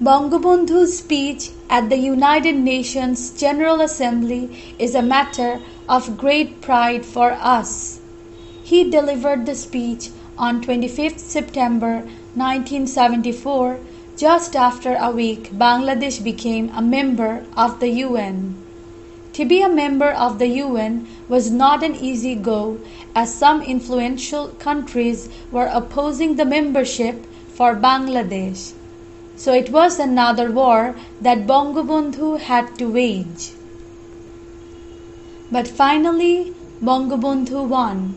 Bangabandhu's speech at the United Nations General Assembly is a matter of great pride for us. He delivered the speech on 25th September 1974, just after a week Bangladesh became a member of the UN. To be a member of the UN was not an easy go, as some influential countries were opposing the membership for Bangladesh. So it was another war that Bangabandhu had to wage. But finally, Bangabandhu won.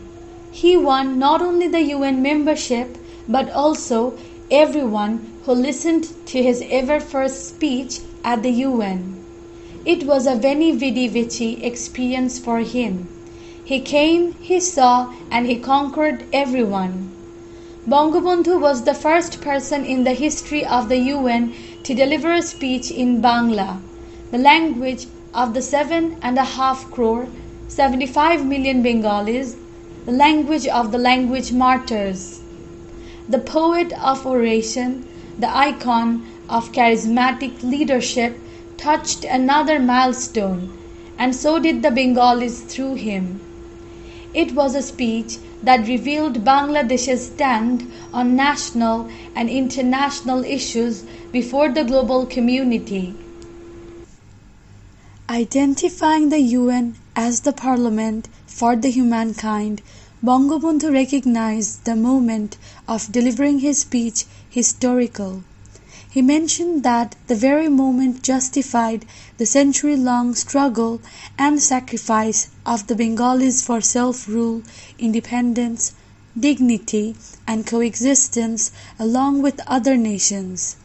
He won not only the UN membership, but also everyone who listened to his ever first speech at the UN. It was a veni vidi vici experience for him. He came, he saw, and he conquered everyone. Bangabandhu was the first person in the history of the UN to deliver a speech in Bangla, the language of the 7.5 crore, 75 million Bengalis, the language of the language martyrs. The poet of oration, the icon of charismatic leadership, touched another milestone, and so did the Bengalis through him. It was a speech that revealed Bangladesh's stand on national and international issues before the global community. Identifying the UN as the parliament for the humankind, Bangabandhu recognized the moment of delivering his speech historical. He mentioned that the very moment justified the century-long struggle and sacrifice of the Bengalis for self-rule, independence, dignity, and coexistence along with other nations.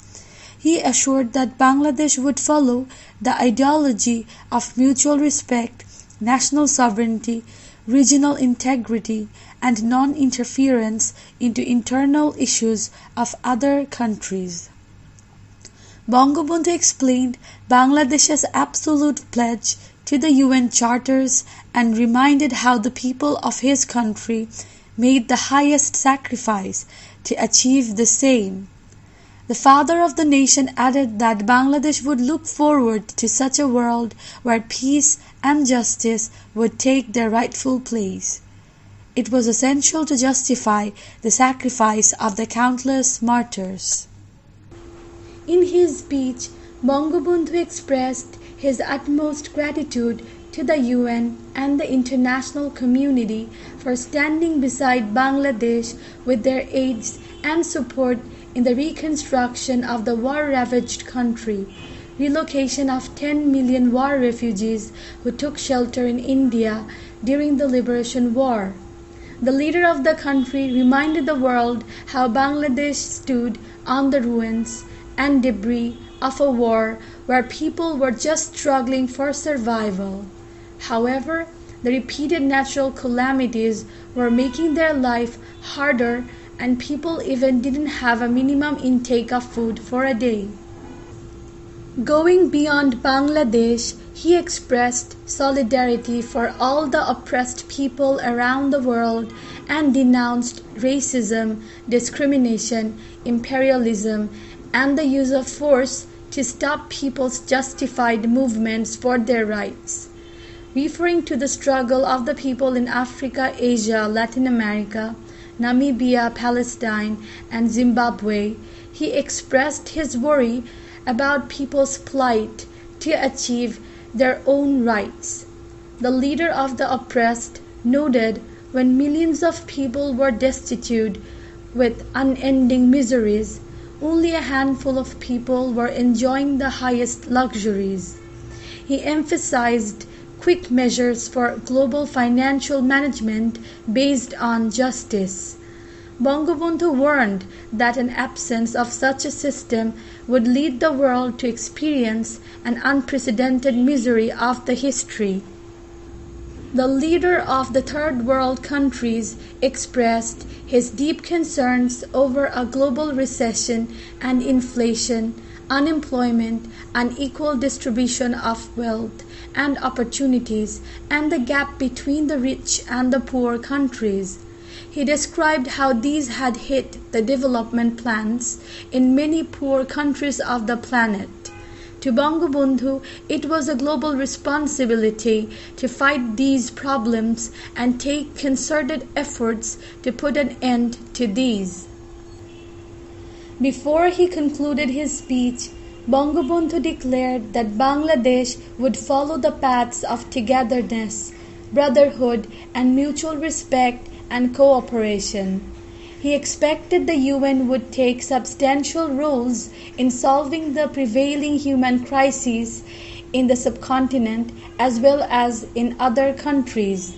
He assured that Bangladesh would follow the ideology of mutual respect, national sovereignty, regional integrity, and non-interference into internal issues of other countries. Bangabandhu explained Bangladesh's absolute pledge to the UN charters and reminded how the people of his country made the highest sacrifice to achieve the same. The father of the nation added that Bangladesh would look forward to such a world where peace and justice would take their rightful place. It was essential to justify the sacrifice of the countless martyrs. In his speech, Bangabandhu expressed his utmost gratitude to the UN and the international community for standing beside Bangladesh with their aids and support in the reconstruction of the war-ravaged country, relocation of 10 million war refugees who took shelter in India during the Liberation War. The leader of the country reminded the world how Bangladesh stood on the ruins and debris of a war where people were just struggling for survival. However, the repeated natural calamities were making their life harder, and people even didn't have a minimum intake of food for a day. Going beyond Bangladesh, he expressed solidarity for all the oppressed people around the world and denounced racism, discrimination, imperialism, and the use of force to stop people's justified movements for their rights. Referring to the struggle of the people in Africa, Asia, Latin America, Namibia, Palestine, and Zimbabwe, he expressed his worry about people's plight to achieve their own rights. The leader of the oppressed noted when millions of people were destitute with unending miseries, only a handful of people were enjoying the highest luxuries. He emphasized quick measures for global financial management based on justice. Bangabandhu warned that an absence of such a system would lead the world to experience an unprecedented misery of the history. The leader of the third world countries expressed his deep concerns over a global recession and inflation, unemployment, unequal distribution of wealth and opportunities, and the gap between the rich and the poor countries. He described how these had hit the development plans in many poor countries of the planet. To Bangabandhu, it was a global responsibility to fight these problems and take concerted efforts to put an end to these. Before he concluded his speech, Bangabandhu declared that Bangladesh would follow the paths of togetherness, brotherhood, and mutual respect and cooperation. He expected the UN would take substantial roles in solving the prevailing human crises in the subcontinent as well as in other countries.